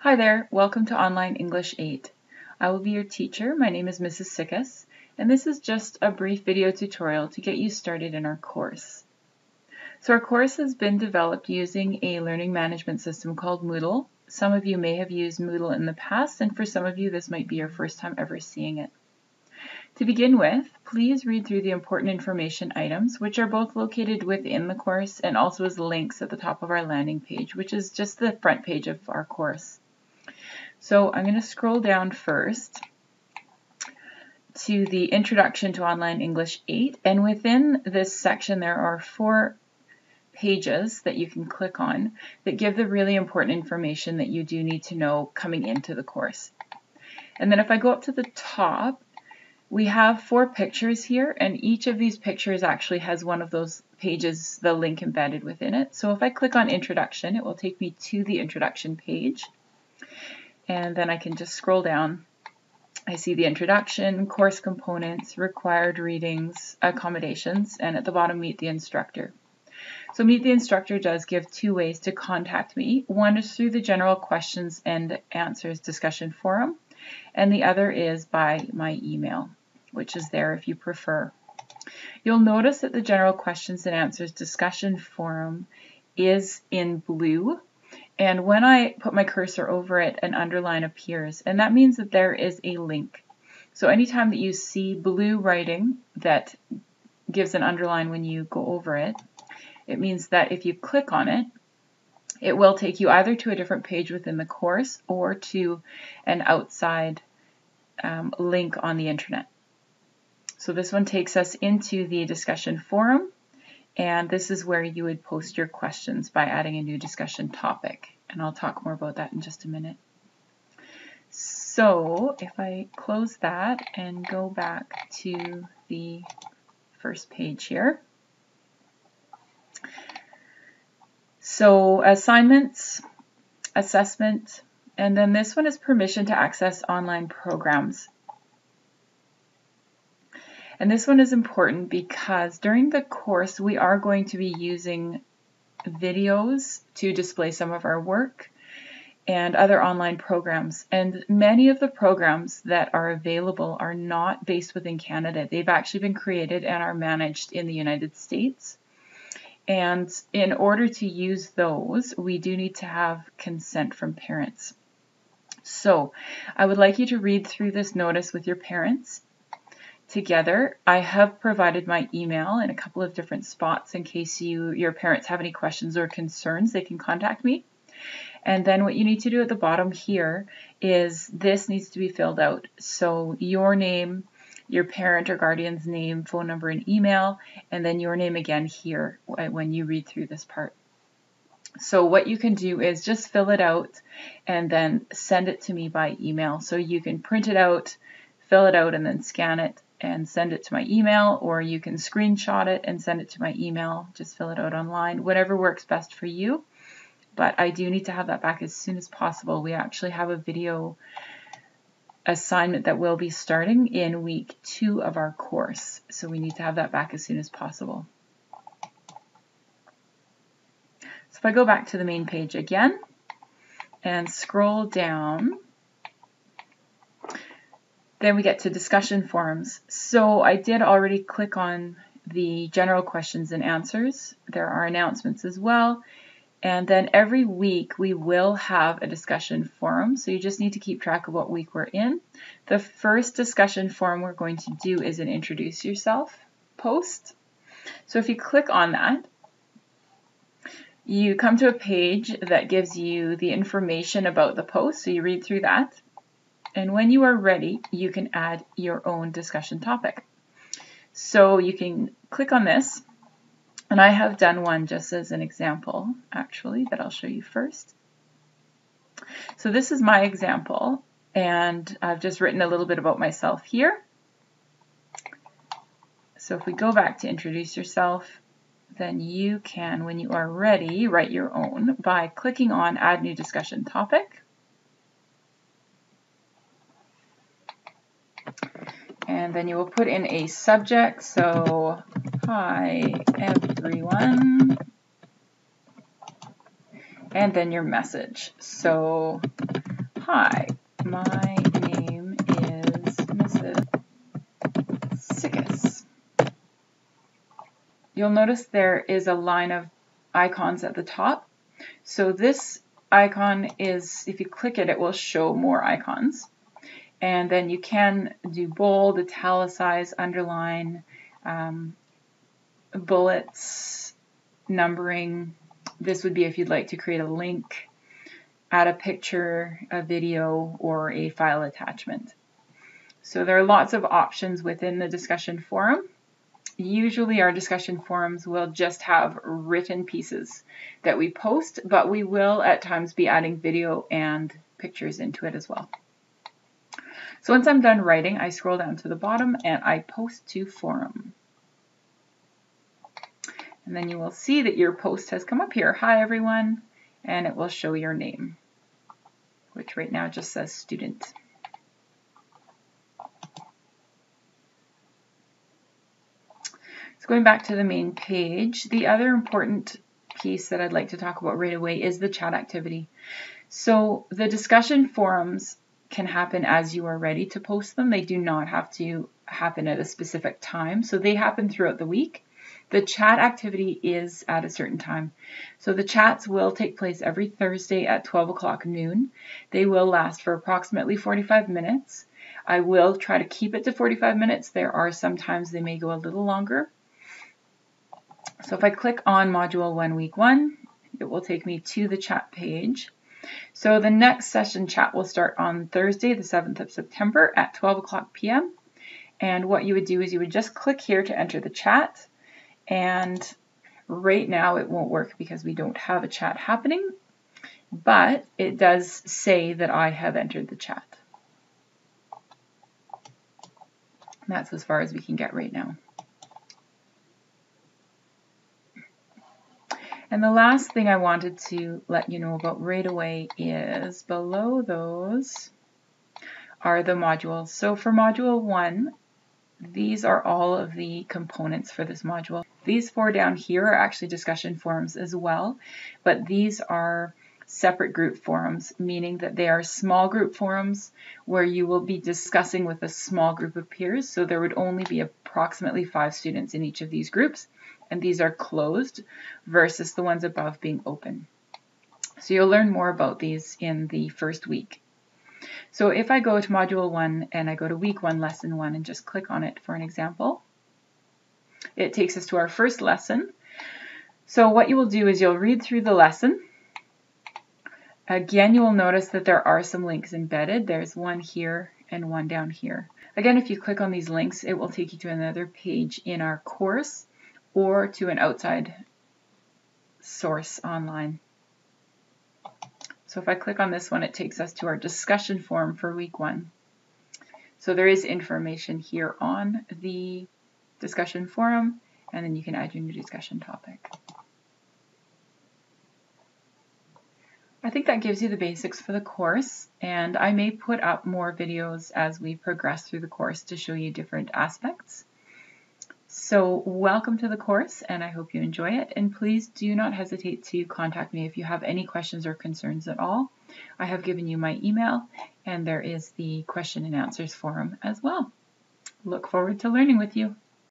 Hi there, welcome to Online English 8. I will be your teacher. My name is Mrs. Sickus, and this is just a brief video tutorial to get you started in our course. So our course has been developed using a learning management system called Moodle. Some of you may have used Moodle in the past, and for some of you this might be your first time ever seeing it. To begin with, please read through the important information items, which are both located within the course and also as links at the top of our landing page, which is just the front page of our course. So I'm going to scroll down first to the Introduction to Online English 8, and within this section there are 4 pages that you can click on that give the really important information that you do need to know coming into the course. And then if I go up to the top, we have 4 pictures here, and each of these pictures actually has one of those pages, the link embedded within it. So if I click on Introduction, it will take me to the Introduction page. And then I can just scroll down. I see the introduction, course components, required readings, accommodations, and at the bottom, meet the instructor. So meet the instructor does give 2 ways to contact me. One is through the general questions and answers discussion forum, and the other is by my email, which is there if you prefer. You'll notice that the general questions and answers discussion forum is in blue. And when I put my cursor over it, an underline appears, and that means that there is a link. So anytime that you see blue writing that gives an underline when you go over it, it means that if you click on it, it will take you either to a different page within the course or to an outside link on the internet. So this one takes us into the discussion forum. And this is where you would post your questions by adding a new discussion topic. And I'll talk more about that in just a minute. So if I close that and go back to the first page here. So assignments, assessment, and then this one is permission to access online programs. And this one is important because during the course we are going to be using videos to display some of our work and other online programs. And many of the programs that are available are not based within Canada. They've actually been created and are managed in the United States. And in order to use those, we do need to have consent from parents. So I would like you to read through this notice with your parents together. I have provided my email in a couple of different spots in case your parents have any questions or concerns, they can contact me. And then what you need to do at the bottom here is this needs to be filled out. So your name, your parent or guardian's name, phone number, and email, and then your name again here when you read through this part. So what you can do is just fill it out and then send it to me by email. So you can print it out, fill it out, and then scan it and send it to my email, or you can screenshot it and send it to my email. Just fill it out online, whatever works best for you. But I do need to have that back as soon as possible. We actually have a video assignment that will be starting in week 2 of our course, so we need to have that back as soon as possible. So if I go back to the main page again and scroll down, then we get to discussion forums. So I did already click on the general questions and answers. There are announcements as well. And then every week we will have a discussion forum. So you just need to keep track of what week we're in. The first discussion forum we're going to do is an introduce yourself post. So if you click on that, you come to a page that gives you the information about the post. So you read through that. And when you are ready, you can add your own discussion topic. So you can click on this, and I have done one just as an example, actually, that I'll show you first. So this is my example, and I've just written a little bit about myself here. So if we go back to introduce yourself, then you can, when you are ready, write your own by clicking on Add New Discussion Topic. And then you will put in a subject, so hi everyone, and then your message. So Hi, my name is Mrs. Sikis. You'll notice there is a line of icons at the top. So this icon is, if you click it, it will show more icons. And then you can do bold, italicize, underline, bullets, numbering. This would be if you'd like to create a link, add a picture, a video, or a file attachment. So there are lots of options within the discussion forum. Usually our discussion forums will just have written pieces that we post, but we will at times be adding video and pictures into it as well. So once I'm done writing, I scroll down to the bottom and I post to forum. And then you will see that your post has come up here. Hi everyone, and it will show your name, which right now just says student. So going back to the main page, the other important piece that I'd like to talk about right away is the chat activity. So the discussion forums can happen as you are ready to post them. They do not have to happen at a specific time. So they happen throughout the week. The chat activity is at a certain time. So the chats will take place every Thursday at 12 o'clock noon. They will last for approximately 45 minutes. I will try to keep it to 45 minutes. There are some times they may go a little longer. So if I click on Module 1, Week 1, it will take me to the chat page. So the next session chat will start on Thursday, the 7th of September at 12 o'clock p.m. And what you would do is you would just click here to enter the chat. And right now it won't work because we don't have a chat happening, but it does say that I have entered the chat. And that's as far as we can get right now. And the last thing I wanted to let you know about right away is below those are the modules. So for Module 1, these are all of the components for this module. These 4 down here are actually discussion forums as well, but these are separate group forums, meaning that they are small group forums where you will be discussing with a small group of peers. So there would only be approximately 5 students in each of these groups, and these are closed versus the ones above being open. So you'll learn more about these in the first week. So if I go to Module 1 and I go to Week 1, Lesson 1 and just click on it for an example, it takes us to our first lesson. So what you will do is you'll read through the lesson. Again, you will notice that there are some links embedded. There's one here and one down here. Again, if you click on these links, it will take you to another page in our course or to an outside source online. So if I click on this one, it takes us to our discussion forum for Week 1. So there is information here on the discussion forum, and then you can add your new discussion topic. I think that gives you the basics for the course, and I may put up more videos as we progress through the course to show you different aspects. So welcome to the course, and I hope you enjoy it, and please do not hesitate to contact me if you have any questions or concerns at all. I have given you my email, and there is the question and answers forum as well. Look forward to learning with you.